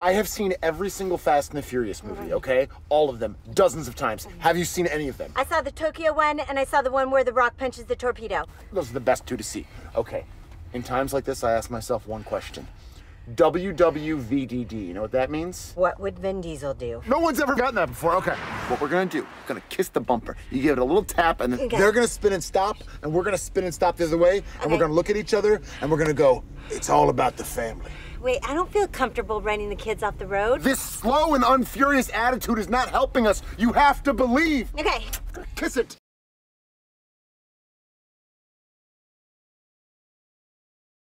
I have seen every single Fast and the Furious movie, okay? All of them, dozens of times. Have you seen any of them? I saw the Tokyo one, and I saw the one where The Rock punches the torpedo. Those are the best two to see. Okay, in times like this, I ask myself one question. WWVDD, you know what that means? What would Vin Diesel do? No one's ever gotten that before, okay. What we're gonna do, we're gonna kiss the bumper. You give it a little tap, and then they're gonna spin and stop, and we're gonna spin and stop the other way, and we're gonna look at each other, and we're gonna go, it's all about the family. Wait, I don't feel comfortable running the kids off the road. This slow and unfurious attitude is not helping us. You have to believe. Okay. Kiss it.